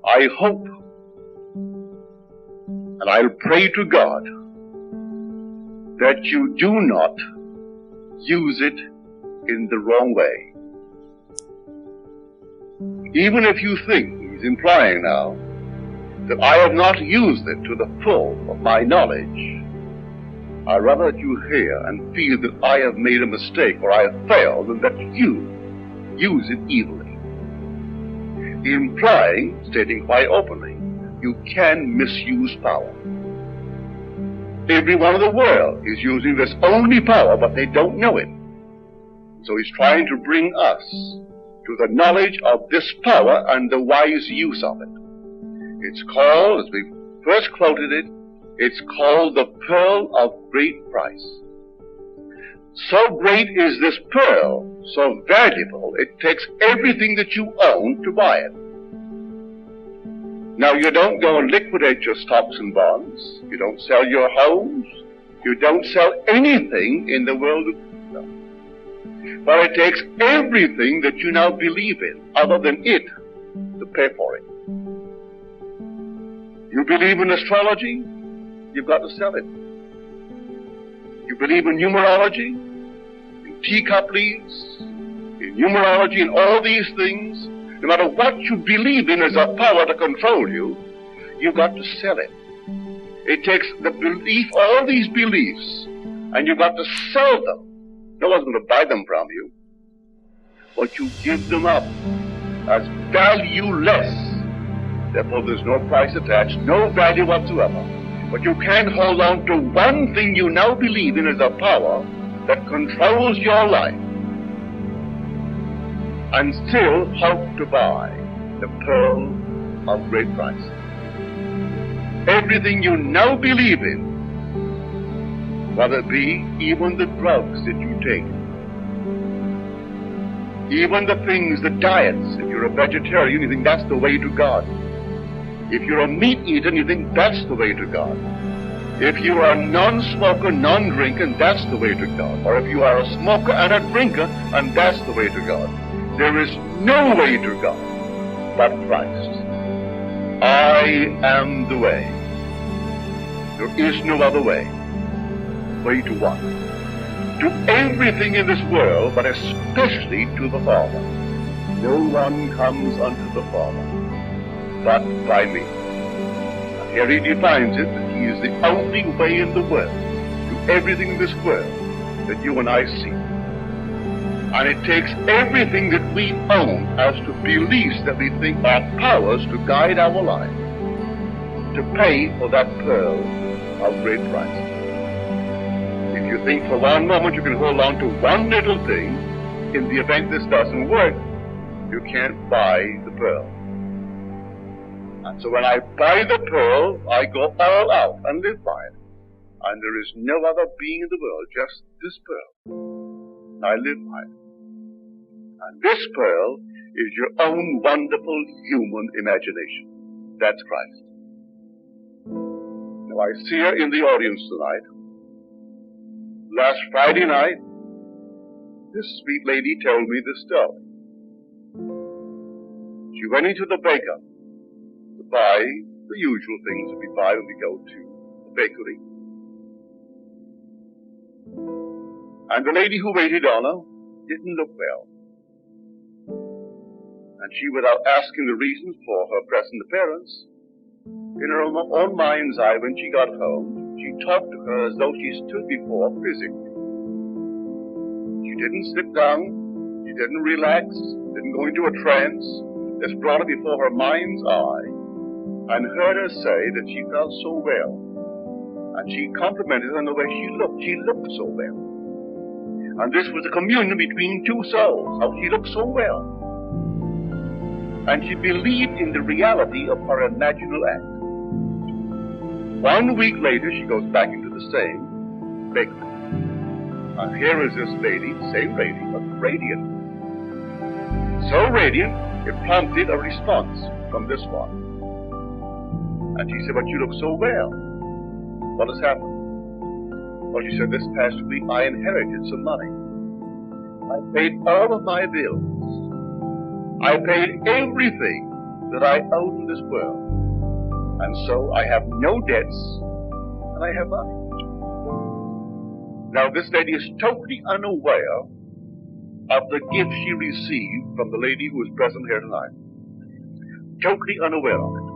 I hope and I'll pray to God that you do not use it in the wrong way. Even if you think, he's implying now, that I have not used it to the full of my knowledge, I'd rather that you hear and feel that I have made a mistake or I have failed than that you use it evilly. Implying, stating quite openly, you can misuse power. Everyone in the world is using this only power, but they don't know it. So he's trying to bring us to the knowledge of this power and the wise use of it. It's called, as we first quoted it, it's called the pearl of great price. So great is this pearl, so valuable, it takes everything that you own to buy it. Now, you don't go and liquidate your stocks and bonds. You don't sell your homes. You don't sell anything in the world of stuff. But it takes everything that you now believe in, other than it, to pay for it. You believe in astrology? You've got to sell it. You believe in numerology, in teacup leaves, in numerology, in all these things. No matter what you believe in as a power to control you, you've got to sell it. It takes the belief, all these beliefs, and you've got to sell them. No one's going to buy them from you. But you give them up as valueless. Therefore, there's no price attached, no value whatsoever. But you can hold on to one thing you now believe in as a power that controls your life, and still hope to buy the pearl of great price. Everything you now believe in, whether it be even the drugs that you take, even the things, the diets, if you're a vegetarian, you think that's the way to God. If you're a meat eater, you think that's the way to God. If you are a non-smoker, non-drinker, that's the way to God. Or if you are a smoker and a drinker, and that's the way to God. There is no way to God but Christ. I am the way. There is no other way. Way to what? To everything in this world, but especially to the Father. No one comes unto the Father but by me. And here he defines it, that he is the only way in the world to everything in this world that you and I see. And it takes everything that we own as to beliefs that we think are powers to guide our life to pay for that pearl of great price. If you think for one moment you can hold on to one little thing, in the event this doesn't work, you can't buy the pearl. And so when I buy the pearl, I go all out and live by it. And there is no other being in the world, just this pearl. I live by it. And this pearl is your own wonderful human imagination. That's Christ. Now I see her in the audience tonight. Last Friday night, this sweet lady told me this story. She went into the baker to buy the usual things that we buy when we go to a bakery. And the lady who waited on her didn't look well. And she, without asking the reasons for her present appearance, in her own mind's eye, when she got home, she talked to her as though she stood before her physically. She didn't sit down, she didn't relax, didn't go into a trance. Just brought her before her mind's eye and heard her say that she felt so well. And she complimented her on the way she looked. She looked so well. And this was a communion between two souls, how she looked so well. And she believed in the reality of her imaginal act. 1 week later, she goes back into the same bakery. And here is this lady, same lady, but radiant. So radiant, it prompted a response from this one. And she said, but you look so well. What has happened? Well, she said, this past week I inherited some money. I paid all of my bills. I paid everything that I own this world. And so I have no debts, and I have money. Now, this lady is totally unaware of the gift she received from the lady who is present here tonight. Totally unaware of it.